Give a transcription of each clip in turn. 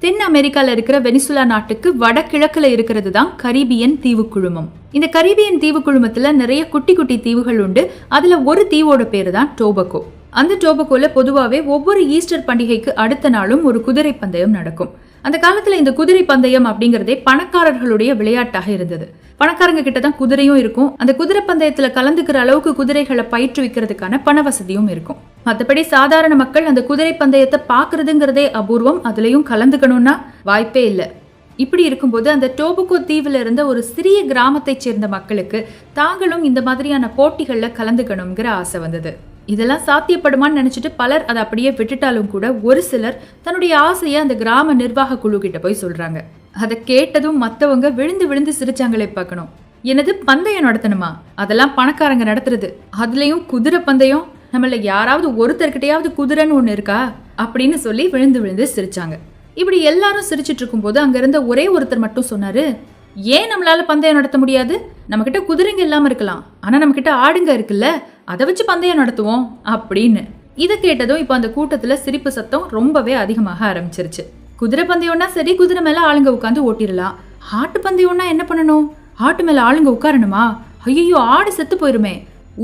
தென் அமெரிக்கால இருக்கிற வெனிசுலா நாட்டுக்கு வடகிழக்குல இருக்கிறது தான் கரீபியன் தீவு குழுமம். இந்த கரீபியன் தீவு குழுமத்துல நிறைய குட்டி குட்டி தீவுகள் உண்டு. அதுல ஒரு தீவோட பேரு தான் டோபகோ. அந்த டோபகோல பொதுவாகவே ஒவ்வொரு ஈஸ்டர் பண்டிகைக்கு அடுத்த நாளும் ஒரு குதிரை பந்தயம் நடக்கும். அந்த காலத்துல இந்த குதிரை பந்தயம் அப்படிங்கறதே பணக்காரர்களுடைய விளையாட்டாக இருந்தது. பணக்காரங்க கிட்ட தான் குதிரையும் இருக்கும். அந்த குதிரை பந்தயத்துல கலந்துக்கிற அளவுக்கு குதிரைகளை பயிற்றுவிக்கிறதுக்கான பண வசதியும் இருக்கும். மற்றபடி சாதாரண மக்கள் அந்த குதிரை பந்தயத்தை பாக்குறதுங்கிறதே அபூர்வம். அதுலயும் கலந்துக்கணும்னா வாய்ப்பே இல்லை. இப்படி இருக்கும்போது அந்த டோபகோ தீவுல இருந்த ஒரு சிறிய கிராமத்தை சேர்ந்த மக்களுக்கு தாங்களும் இந்த மாதிரியான போட்டிகள்ல கலந்துக்கணுங்கிற ஆசை வந்தது. இதெல்லாம் சாத்தியப்படுமான்னு நினைச்சிட்டு பலர் அதை அப்படியே விட்டுட்டாலும் கூட ஒரு சிலர் தன்னுடைய ஆசையை அந்த கிராம நிர்வாக குழு கிட்ட போய் சொல்றாங்க. அதை கேட்டதும் மத்தவங்க விழுந்து விழுந்து சிரிச்சாங்களே பார்க்கணும். எனது பந்தயம் நடத்தணுமா? அதெல்லாம் பணக்காரங்க நடத்துறது, அதுலயும் குதிரை பந்தயம், நம்மள யாராவது ஒருத்தர்கிட்டையாவது குதிரைன்னு ஒண்ணு இருக்கா அப்படின்னு சொல்லி விழுந்து விழுந்து சிரிச்சாங்க. இப்படி எல்லாரும் சிரிச்சிட்டு இருக்கும் போது அங்க இருந்த ஒரே ஒருத்தர் மட்டும் சொன்னாரு, ஏன் நம்மளால பந்தயம் நடத்த முடியாது? நம்ம கிட்ட குதிரைங்க இல்லாம இருக்கலாம், ஆனா நம்ம கிட்ட ஆடுங்க இருக்குல்ல, அதை வச்சு பந்தயம் நடத்துவோம் அப்படின்னு. இதை கேட்டதும் இப்ப அந்த கூட்டத்துல சிரிப்பு சத்தம் ரொம்பவே அதிகமாக ஆரம்பிச்சிருச்சு. குதிரை பந்தயம்னா சரி, குதிரை மேல ஆளுங்க உட்காந்து ஓட்டிடலாம். ஆட்டு பந்தயம்னா என்ன பண்ணணும்? ஆட்டு மேல ஆளுங்க உட்காரணுமா? ஐயோ, ஆடு செத்து போயிருமே.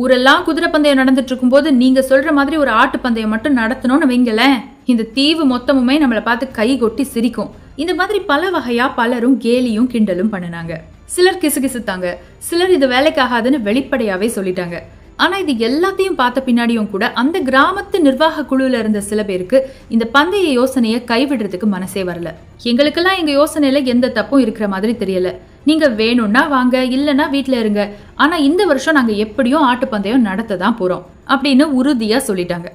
ஊரெல்லாம் குதிரை பந்தயம் நடந்துட்டு இருக்கும் போது நீங்க சொல்ற மாதிரி ஒரு ஆட்டு பந்தயம் மட்டும் நடத்தணும்னு வைங்களேன், இந்த தீவு மொத்தமுமே நம்மளை பார்த்து கை கொட்டி சிரிக்கும். இந்த மாதிரி பல வகையா பலரும் கேலியும் கிண்டலும் பண்ணினாங்க. சிலர் கிசுகிசுத்தாங்க, சிலர் இது வேலைக்காகாதுன்னு வெளிப்படையாவே சொல்லிட்டாங்க. ஆனா இது எல்லாத்தையும் பார்த்த பின்னாடியும் கூட அந்த கிராமத்து நிர்வாக குழுல இருந்த சில பேருக்கு இந்த பந்தய யோசனையை கைவிடுறதுக்கு மனசே வரல. எங்களுக்கெல்லாம் எங்க யோசனையில எந்த தப்பும் இருக்கிற மாதிரி தெரியல. நீங்க வேணும்னா வாங்க, இல்லைன்னா வீட்டுல இருங்க. ஆனா இந்த வருஷம் நாங்க எப்படியும் ஆட்டு பந்தயம் நடத்த தான் போறோம் அப்படின்னு உறுதியா சொல்லிட்டாங்க.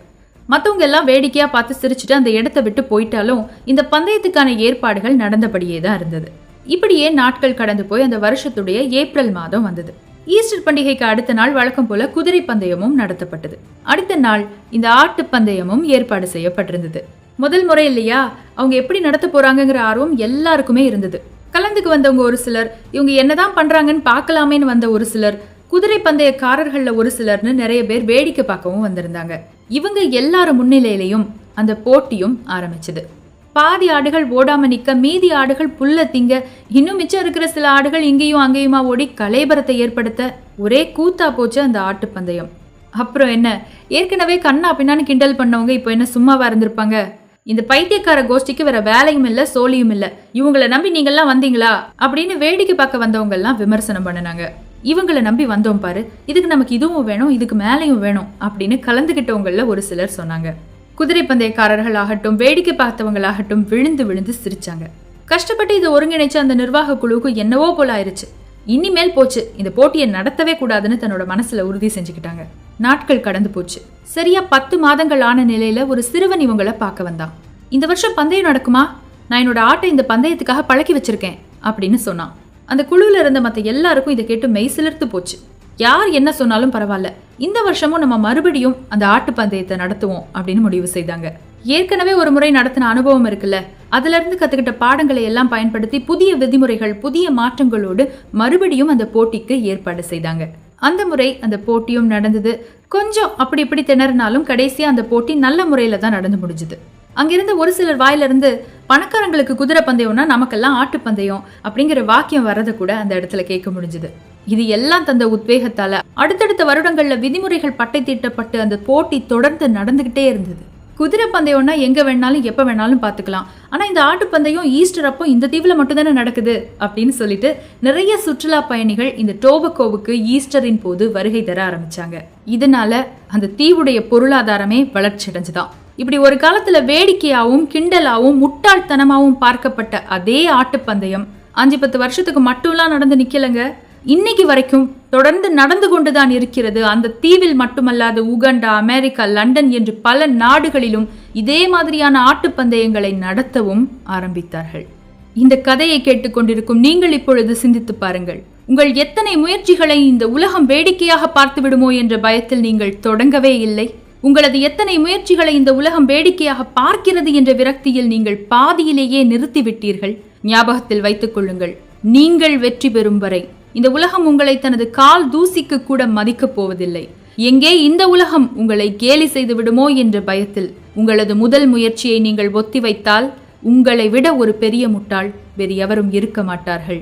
மற்றவங்க எல்லாம் வேடிக்கையா பார்த்து சிரிச்சுட்டு அந்த இடத்தை விட்டு போயிட்டாலும் இந்த பந்தயத்துக்கான ஏற்பாடுகள் நடந்தபடியே தான் இருந்தது. இப்படியே நாட்கள் கடந்து போய் அந்த வருஷத்துடைய ஏப்ரல் மாதம் வந்தது. ஈஸ்டர் பண்டிகைக்கு அடுத்த நாள் வழக்கம் போல குதிரை பந்தயமும் நடத்தப்பட்டது. அடுத்த நாள் இந்த ஆட்டு பந்தயமும் ஏற்பாடு செய்யப்பட்டிருந்தது. முதல் முறை இல்லையா, அவங்க எப்படி நடத்த போறாங்கிற ஆர்வம் எல்லாருக்குமே இருந்தது. கலந்துக்கு வந்தவங்க ஒரு சிலர், இவங்க என்னதான் பண்றாங்கன்னு பார்க்கலாமேன்னு வந்த ஒரு சிலர், குதிரை பந்தயக்காரர்கள்ல ஒரு சிலர்னு நிறைய பேர் வேடிக்கை பார்க்கவும் வந்திருந்தாங்க. இவங்க எல்லாரும் முன்னிலையிலையும் அந்த போட்டியும் ஆரம்பிச்சது. பாதி ஆடுகள் ஓடாம நிக்க, மீதி ஆடுகள் புல்ல திங்க, இன்னும் மிச்சம் இருக்கிற சில ஆடுகள் இங்கேயும் அங்கேயுமா ஓடி கலைபரத்தை ஏற்படுத்த ஒரே கூத்தா போச்சு அந்த ஆட்டு பந்தயம். அப்புறம் என்ன, ஏற்கனவே கண்ணா பின்னான்னு கிண்டல் பண்ணவங்க இப்போ என்ன சும்மாவா இருந்திருப்பாங்க? இந்த பைத்தியக்கார கோஷ்டிக்கு வேற வேலையும் இல்ல, சோழியும் இல்ல, இவங்களை நம்பி நீங்கெல்லாம் வந்தீங்களா அப்படின்னு வேடிக்கை பார்க்க வந்தவங்க எல்லாம் விமர்சனம் பண்ணினாங்க. இவங்களை நம்பி வந்தோம் பாரு, இதுக்கு நமக்கு இதுவும் வேணும், இதுக்கு மேலையும் வேணும் அப்படின்னு கலந்துகிட்டவங்கள ஒரு சிலர் சொன்னாங்க. குதிரை பந்தயக்காரர்கள் ஆகட்டும், வேடிக்கை பார்த்தவங்களாகட்டும் விழுந்து விழுந்து சிரிச்சாங்க. கஷ்டப்பட்டு இதை ஒருங்கிணைச்ச அந்த நிர்வாக குழுவுக்கு என்னவோ போல ஆயிடுச்சு. இனிமேல் போச்சு, இந்த போட்டியை நடத்தவே கூடாதுன்னு தன்னோட மனசுல உறுதி செஞ்சுக்கிட்டாங்க. நாட்கள் கடந்து போச்சு. சரியா 10 மாதங்கள் ஆன நிலையில ஒரு சிறுவன் இவங்களை பார்க்க வந்தான். இந்த வருஷம் பந்தயம் நடக்குமா? நான் என்னோட ஆட்டை இந்த பந்தயத்துக்காக பழக்கி வச்சிருக்கேன் அப்படின்னு சொன்னான். அந்த குழுவில் இருந்த மற்ற எல்லாருக்கும் இதை கேட்டு மெய் சிலிர்த்து போச்சு. யார் என்ன சொன்னாலும் பரவாயில்ல, இந்த வருஷமும் நம்ம மறுபடியும் அந்த ஆட்டு பந்தயத்தை நடத்துவோம் அப்படின்னு முடிவு செய்தாங்க. ஏற்கனவே ஒரு முறை நடத்தின அனுபவம் இருக்குல்ல, அதுல இருந்து கத்துக்கிட்ட பாடங்களை எல்லாம் பயன்படுத்தி புதிய விதிமுறைகள், புதிய மாற்றங்களோடு மறுபடியும் அந்த போட்டிக்கு ஏற்பாடு செய்தாங்க. அந்த முறை அந்த போட்டியும் நடந்தது. கொஞ்சம் அப்படி இப்படி திணறினாலும் கடைசியா அந்த போட்டி நல்ல முறையில தான் நடந்து முடிஞ்சுது. அங்கிருந்த ஒரு சிலர் வாயிலிருந்து பணக்காரங்களுக்கு குதிரை பந்தயம்னா நமக்கெல்லாம் ஆட்டு பந்தயம் அப்படிங்கிற வாக்கியம் வர்றதை கூட அந்த இடத்துல கேட்க முடிஞ்சுது. இது எல்லாம் தந்த உத்வேகத்தால அடுத்தடுத்த வருடங்கள்ல விதிமுறைகள் பட்டை தீட்டப்பட்டு அந்த போட்டி தொடர்ந்து நடந்துகிட்டே இருந்தது. குதிரை பந்தயம்னா எங்க வேணாலும் எப்ப வேணாலும் பாத்துக்கலாம், ஆனா இந்த ஆட்டு பந்தயம் ஈஸ்டர் அப்போ இந்த தீவுல மட்டும் தானே நடக்குது அப்படின்னு சொல்லிட்டு நிறைய சுற்றுலா பயணிகள் இந்த டோபகோவுக்கு ஈஸ்டரின் போது வருகை தர ஆரம்பிச்சாங்க. இதனால அந்த தீவுடைய பொருளாதாரமே வளர்ச்சி அடைஞ்சுதான். இப்படி ஒரு காலத்துல வேடிக்கையாவும் கிண்டலாவும் முட்டாள்தனமாவும் பார்க்கப்பட்ட அதே ஆட்டு பந்தயம் 5-10 வருஷத்துக்கு மட்டும்லாம் நடந்து நிக்கலங்க, இன்னைக்கு வரைக்கும் தொடர்ந்து நடந்து கொண்டுதான் இருக்கிறது. அந்த தீவில் மட்டுமல்லாது உகண்டா, அமெரிக்கா, லண்டன் என்று பல நாடுகளிலும் இதே மாதிரியான ஆட்டு பந்தயங்களை நடத்தவும் ஆரம்பித்தார்கள். இந்த கதையை கேட்டுக்கொண்டிருக்கும் நீங்கள் இப்பொழுது சிந்தித்து பாருங்கள். உங்கள் எத்தனை முயற்சிகளை இந்த உலகம் வேடிக்கையாக பார்த்து விடுமோ என்ற பயத்தில் நீங்கள் தொடங்கவே இல்லை. உங்களது எத்தனை முயற்சிகளை இந்த உலகம் வேடிக்கையாக பார்க்கிறது என்ற விரக்தியில் நீங்கள் பாதியிலேயே நிறுத்திவிட்டீர்கள். ஞாபகத்தில் வைத்துக் கொள்ளுங்கள், நீங்கள் வெற்றி பெறும் வரை இந்த உலகம் உங்களை தனது கால் தூசிக்கு கூட மதிக்கப் போவதில்லை. எங்கே இந்த உலகம் உங்களை கேலி செய்து விடுமோ என்ற பயத்தில் உங்களது முதல் முயற்சியை நீங்கள் ஒத்தி வைத்தால் உங்களை விட ஒரு பெரிய முட்டாள் வேறு எவரும் இருக்க மாட்டார்கள்.